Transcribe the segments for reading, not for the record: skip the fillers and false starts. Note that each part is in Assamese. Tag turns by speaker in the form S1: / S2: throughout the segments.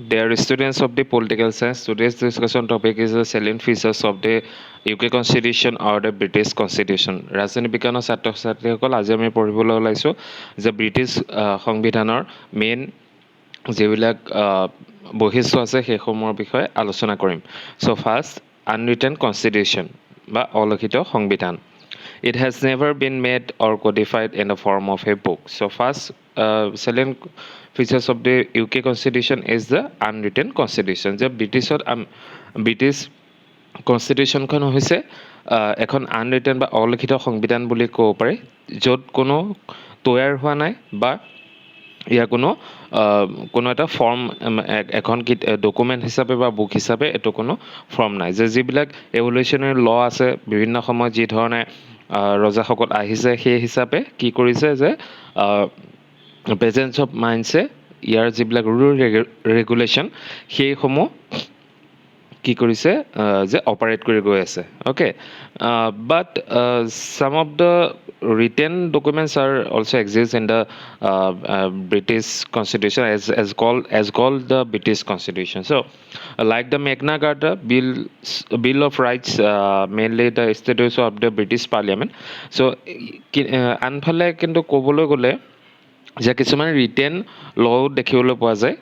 S1: Dear students of the political science, today's discussion topic is the salient features of the UK Constitution or the British Constitution. ৰাজনীতি বিজ্ঞানৰ ছাত্ৰ ছাত্ৰীসকল আজি আমি পঢ়িবলৈ ওলাইছোঁ যে ব্ৰিটিছ সংবিধানৰ মেইন যিবিলাক বৈশিষ্ট্য আছে সেইসমূহৰ বিষয়ে আলোচনা কৰিম। চ' ফাৰ্ষ্ট আনৰিটেন কনষ্টিটিউশ্যন বা অলিখিত সংবিধান। It has never been made or codified in the form of a book. So first salient features of the UK Constitution is the unwritten constitution. যে ব্ৰিটিছ কনষ্টিটিউশ্যনখন হৈছে এখন আনৰিটেন বা অলিখিত সংবিধান বুলি ক'ব পাৰি, য'ত কোনো তৈয়াৰ হোৱা নাই বা ইয়াৰ কোনো এটা ফৰ্ম এখন ডকুমেণ্ট হিচাপে বা বুক হিচাপে এইটো কোনো ফৰ্ম নাই। যে যিবিলাক এভলিউশ্যনাৰী ল আছে বিভিন্ন সময়ত যি ধৰণে ৰজাসকল আহিছে সেই হিচাপে কি কৰিছে যে প্ৰেজেঞ্চ অফ মাইণ্ডছে ইয়াৰ যিবিলাক ৰুল ৰেগুলেশ্যন সেইসমূহ কি কৰিছে যে অপাৰেট কৰি গৈ আছে। অ'কে, বাট চাম of the written documents are also exist in the British Constitution as called the British Constitution. So, like the Magna Carta, Bill of Rights, mainly the statutes of the British Parliament. So, আনফালে কিন্তু ক'বলৈ গ'লে যে কিছুমান ৰিটেন লও দেখিবলৈ পোৱা যায়,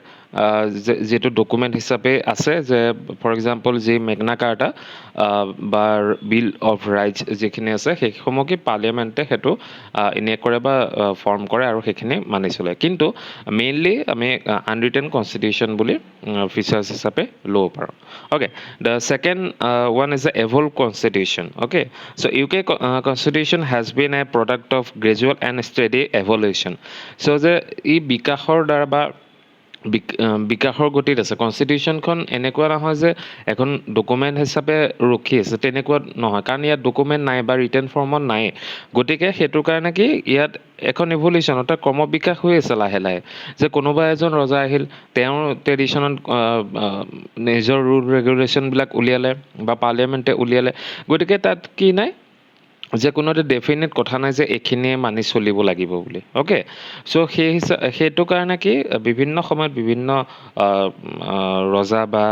S1: যিটো ডকুমেণ্ট হিচাপে আছে। যে ফৰ এক্সাম্পল যি মেগনা কাৰ্টা বা বিল অফ ৰাইটছ যিখিনি আছে সেইসমূহ কি পাৰ্লিয়ামেণ্টে সেইটো ইনেক্ট কৰে বা ফৰ্ম কৰে আৰু সেইখিনি মানি চলে। কিন্তু মেইনলি আমি আনৰিটেন কনষ্টিটিউশ্যন বুলি ফিচাৰ্ছ হিচাপে ল'ব পাৰোঁ। Okay, the second one is the evolve constitution. Okay, so' UK Constitution has been a product of gradual and steady evolution. চ' যে ই বিকাশৰ দ্বাৰা বা বিকাশৰ গতিত আছে। কনষ্টিটিউশ্যনখন এনেকুৱা নহয় যে এখন ডকুমেণ্ট হিচাপে ৰখি আছে, তেনেকুৱা নহয়, কাৰণ ইয়াত ডকুমেণ্ট নাই বা ৰিটেন ফৰ্মত নাই। গতিকে সেইটো কাৰণে কি ইয়াত এখন ইভলিউশ্যন অৰ্থাৎ ক্ৰমবিকাশ হৈ আছে লাহে লাহে। যে কোনোবা এজন ৰজা আহিল, তেওঁৰ ট্ৰেডিশ্যনত নিজৰ ৰুল ৰেগুলেশ্যনবিলাক উলিয়ালে বা পাৰ্লিয়ামেণ্টে উলিয়ালে। গতিকে তাত কি নাই যে কোনো এটা ডেফিনেট কথা নাই যে এইখিনিয়ে মানি চলিব লাগিব বুলি। অ'কে, চ' সেইটো কাৰণে কি বিভিন্ন সময়ত বিভিন্ন ৰজা বা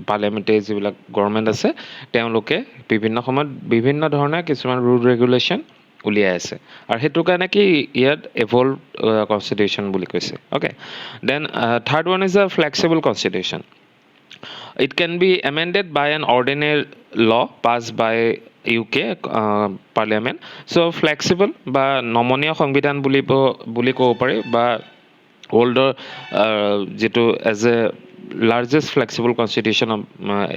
S1: পাৰ্লিয়ামেণ্টাৰী যিবিলাক গভৰ্ণমেণ্ট আছে তেওঁলোকে বিভিন্ন সময়ত বিভিন্ন ধৰণে কিছুমান ৰুল ৰেগুলেশ্যন উলিয়াই আছে, আৰু সেইটো কাৰণে কি ইয়াত এভল্ভ কনষ্টিটিউশ্যন বুলি কৈছে। Okay, then third one is a flexible constitution. It can be amended by an ordinary law passed by UK Parliament. So flexible বা নমনীয় সংবিধান বুলি ক'ব পাৰি, বা ৱৰ্ল্ডৰ যিটো as a largest flexible constitution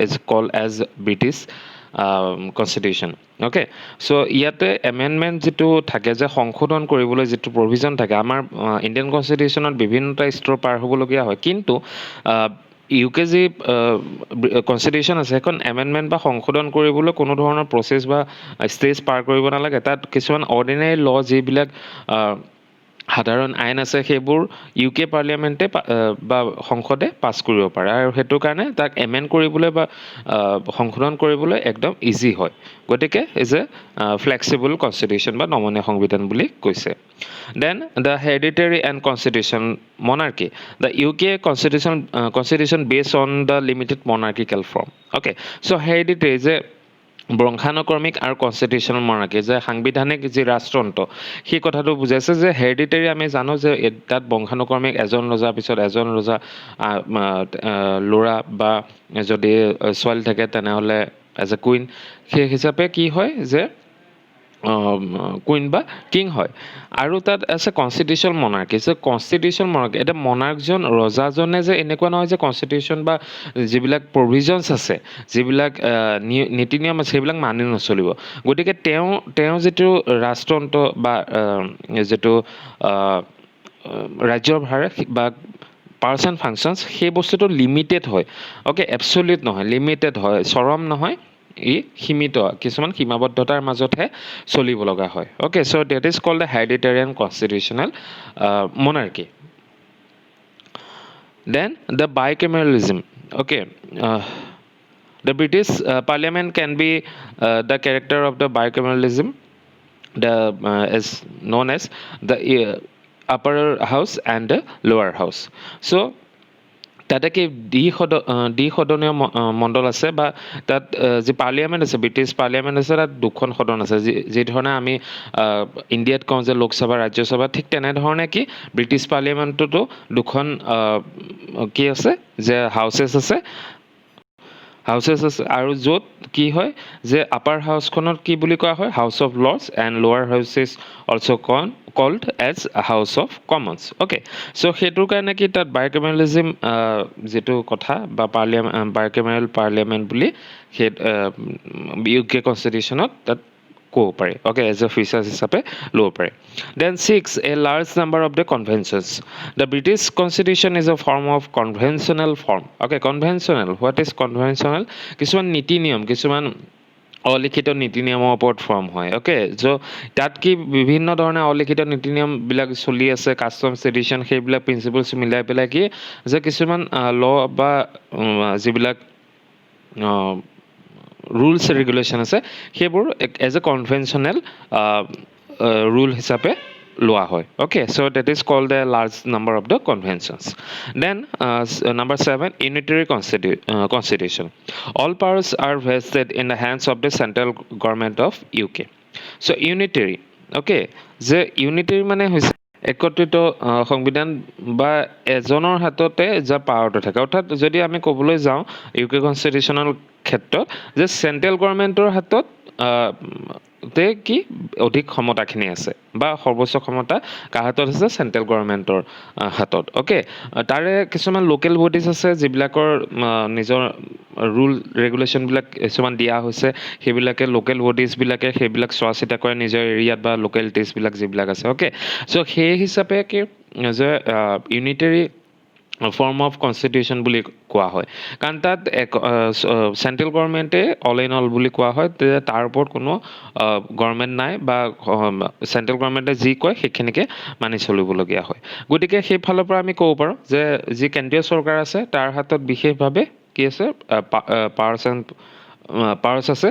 S1: is called as British constitution. Okay, so' ইয়াতে এমেণ্ডমেণ্ট যিটো থাকে, যে সংশোধন কৰিবলৈ যিটো প্ৰভিজন থাকে, আমাৰ ইণ্ডিয়ান কনষ্টিটিউশ্যনত বিভিন্নটা স্তৰ পাৰ হ'বলগীয়া হয়। কিন্তু UK যি কনষ্টিটিউশ্যন আছে সেইখন এমেণ্ডমেণ্ট বা সংশোধন কৰিবলৈ কোনো ধৰণৰ প্ৰচেছ বা ষ্টেজ পাৰ কৰিব নালাগে। তাত কিছুমান অৰ্ডিনেৰী ল যিবিলাক সাধাৰণ আইন আছে সেইবোৰ UK পাৰ্লিয়ামেণ্টে বা সংসদে পাছ কৰিব পাৰে, আৰু সেইটো কাৰণে তাক এমেণ্ড কৰিবলৈ বা সংশোধন কৰিবলৈ একদম ইজি হয়। গতিকে ইজ এ ফ্লেক্সিবল কনষ্টিটিউশ্যন বা নমনীয় সংবিধান বুলি কৈছে। Then the hereditary and constitution monarchy. The UK constitution based on the limited monarchical form. Okay, so hereditary যে বংশানুক্ৰমিক আৰু কনষ্টিটিউশ্যনেল মনাৰ্কি, যে সাংবিধানিক যি ৰাজতন্ত্ৰ সেই কথাটো বুজাইছে। যে হেৰিডিটেৰী আমি জানো যে তাত বংশানুক্ৰমিক এজন ৰজাৰ পিছত এজন ৰজা, ল'ৰা বা যদি ছোৱালী থাকে তেনেহ'লে এজ এ কুইন, সেই হিচাপে কি হয় যে কুইন বা কিং হয়। আৰু তাত আছে কনষ্টিটিউশ্যন মনাৰ্কি। যে কনষ্টিটিউশ্যন মনাৰ্কি এটা মনাৰ্কজন ৰজাজনে যে এনেকুৱা নহয় যে কনষ্টিটিউশ্যন বা যিবিলাক প্ৰভিজনছ আছে, যিবিলাক নীতি নিয়ম আছে সেইবিলাক মানি নচলিব। গতিকে তেওঁ যিটো ৰাজতন্ত্ৰ বা যিটো ৰাজ্যৰ ভাৰ বা পাৱাৰ্ছ এণ্ড ফাংচনছ সেই বস্তুটো লিমিটেড হয়। অ'কে, এবছলিউট নহয়, লিমিটেড হয়, চৰম নহয়, ই সীমিত, কিছুমান সীমাবদ্ধতাৰ মাজতহে চলিব লগা হয়। Okay, so' that is called the hereditarian constitutional monarchy. Then the bicameralism. Okay, the British Parliament can be the character of the bicameralism, is known as the upper house and the lower house. So তাতে কি দ্বিসদনীয় মণ্ডল আছে বা তাত যি পাৰ্লিয়ামেণ্ট আছে, ব্ৰিটিছ পাৰ্লিয়ামেণ্ট আছে, তাত দুখন সদন আছে। যি ধৰণে আমি ইণ্ডিয়াত কওঁ যে লোকসভা ৰাজ্যসভা, ঠিক তেনেধৰণে কি ব্ৰিটিছ পাৰ্লিয়ামেণ্টতো দুখন কি আছে যে হাউচেছ আছে আৰু য'ত কি হয় যে আপাৰ হাউচখনত কি বুলি কোৱা হয়, house of lords, and lower house is also' called as house of commons. Okay, so' সেইটোৰ কাৰণে কি তাত বাইকেমেৰেলিজিম যিটো কথা বা বাইকেমেৰেল পাৰ্লিয়ামেণ্ট বুলি সেই UK কনষ্টিটিউশ্যনত তাত ক'ব পাৰি। অ'কে, এজ এ ফিচাৰ্ছ হিচাপে ল'ব পাৰি। Then 6, a large number of the conventions. The British Constitution is a form of conventional form. Okay, conventional. What is conventional? কিছুমান নীতি নিয়ম, কিছুমান অলিখিত নীতি নিয়মৰ ওপৰত ফৰ্ম হয়। অ'কে, চ' তাত কি বিভিন্ন ধৰণে অলিখিত নীতি নিয়মবিলাক চলি আছে, কাষ্টমছ ট্ৰেডিশ্যন, সেইবিলাক প্ৰিন্সিপলছ মিলাই পেলাই কি যে কিছুমান ল বা যিবিলাক ৰুলছ ৰেগুলেশ্যন আছে সেইবোৰ এজ এ কনভেনশ্যনেল ৰুল হিচাপে লোৱা হয়। Okay, so' that is called a large number of the conventions. Then number 7, unitary constitution. All powers are vested in the hands of the central government of UK। So' unitary, okay, যে ইউনিটেৰী মানে হৈছে একত্ৰিত সংবিধান বা এজনৰ হাততে যাৰ পাৱাৰটো থাকে। অৰ্থাৎ যদি আমি ক'বলৈ যাওঁ UK কনষ্টিটিউশ্যনৰ ক্ষেত্ৰত যে চেণ্ট্ৰেল গভৰ্ণমেণ্টৰ হাতত কি অধিক ক্ষমতাখিনি আছে বা সৰ্বোচ্চ ক্ষমতা কাৰ হাতত আছে, চেণ্ট্ৰেল গভৰ্ণমেণ্টৰ হাতত। অ'কে, তাৰে কিছুমান লোকেল বডিজ আছে যিবিলাকৰ নিজৰ ৰুল ৰেগুলেশ্যনবিলাক কিছুমান দিয়া হৈছে, সেইবিলাকে লোকেল বডিজবিলাকে সেইবিলাক চোৱা চিতা কৰে নিজৰ এৰিয়াত বা লোকেলিটিজবিলাক যিবিলাক আছে। অ'কে, চ' সেই হিচাপে কি যে ইউনিটেৰী ফৰ্ম অফ কনষ্টিটিউশ্যন বুলি কোৱা হয়, কাৰণ তাত চেণ্ট্ৰেল গভৰ্ণমেণ্টে অল ইন অল বুলি কোৱা হয়, তেতিয়া তাৰ ওপৰত কোনো গভৰ্ণমেণ্ট নাই বা চেণ্ট্ৰেল গভৰ্ণমেণ্টে যি কয় সেইখিনিকে মানি চলিবলগীয়া হয়। গতিকে সেইফালৰ পৰা আমি ক'ব পাৰোঁ যে যি কেন্দ্ৰীয় চৰকাৰ আছে তাৰ হাতত বিশেষভাৱে কি আছে, পাৱাৰ্ছ আছে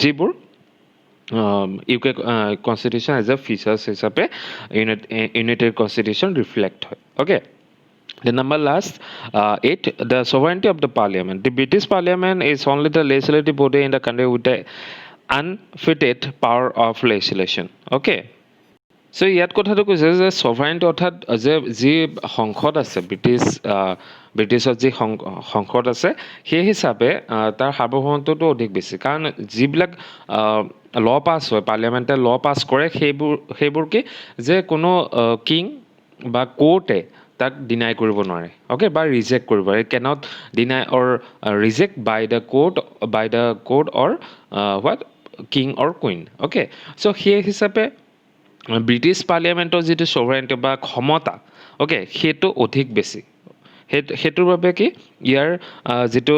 S1: যিবোৰ UK constitution as a features হিচাপে ইউনিটেৰী কনষ্টিটিউশ্যন ৰিফ্লেক্ট হয়। Okay, the number last 8, the sovereignty of the parliament. The British parliament is only the legislative body in the country with the unfettered power of legislation. Okay, চ' ইয়াত কথাটো কৈছে যে ছভাৰেণ্টি অৰ্থাৎ যে যি সংসদ আছে ব্ৰিটিছত যি সংসদ আছে সেই হিচাপে তাৰ সাৰ্বভৌমত্বটো অধিক বেছি, কাৰণ যিবিলাক ল পাছ হয়, পাৰ্লিয়ামেণ্টে ল পাছ কৰে, সেইবোৰ কি যে কোনো কিং বা কোৰ্টে তাক ডিনাই কৰিব নোৱাৰে। অ'কে, বা ৰিজেক্ট কৰিব পাৰে, cannot deny or reject by the court or what king or queen. Okay, so' সেই হিচাপে ব্ৰিটিছ পাৰ্লিয়ামেণ্টৰ যিটো ছভাৰেণ্টি বা ক্ষমতা, অ'কে, সেইটো অধিক বেছি। সেইটোৰ বাবে কি ইয়াৰ যিটো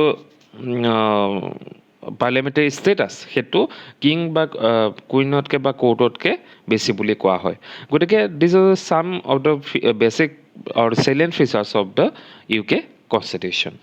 S1: পাৰ্লিয়ামেণ্টাৰী ষ্টেটাছ সেইটো কিং বা কুইনতকৈ বা কোৰ্টতকৈ বেছি বুলি কোৱা হয়। গতিকে this is some of the basic or salient features of the UK constitution.